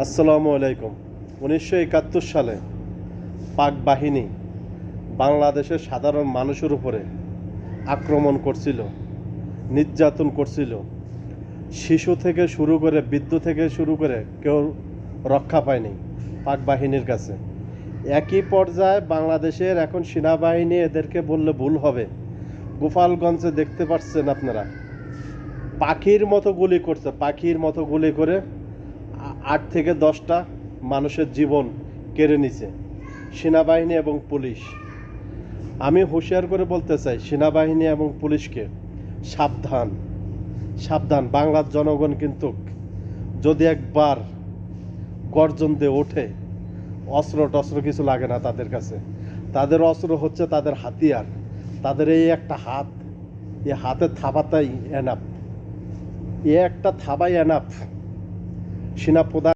আসসালামু আলাইকুম। 1971 সালে পাক বাহিনী বাংলাদেশের সাধারণ মানুষের উপরে আক্রমণ করছিল, নির্যাতন করছিল। শিশু থেকে শুরু করে বৃদ্ধ থেকে শুরু করে কেউ রক্ষা পায়নি পাক বাহিনীর কাছে। একই পর্যায়ে বাংলাদেশের এখন সেনাবাহিনী, এদেরকে বললে ভুল হবে, গোপালগঞ্জে দেখতে পাচ্ছেন আপনারা, পাখির মতো গুলি করছে, পাখির মতো গুলি করে 8 থেকে 10টা মানুষের জীবন কেড়ে নিছে সেনাবাহিনী এবং পুলিশ। আমি হুঁশিয়ার করে বলতে চাই সেনাবাহিনী এবং পুলিশকে, সাবধান সাবধান। বাংলার জনগণ কিন্তু যদি একবার গর্জন দিয়ে ওঠে, অস্ত্র টস্ত্র কিছু লাগে না তাদের কাছে। তাদের অস্ত্র হচ্ছে তাদের হাতিয়ার, তাদের এই একটা হাত, এই হাতের থাবাটাই এনাফ, একটা থাবাই এনাফ। সেনাপ্রধান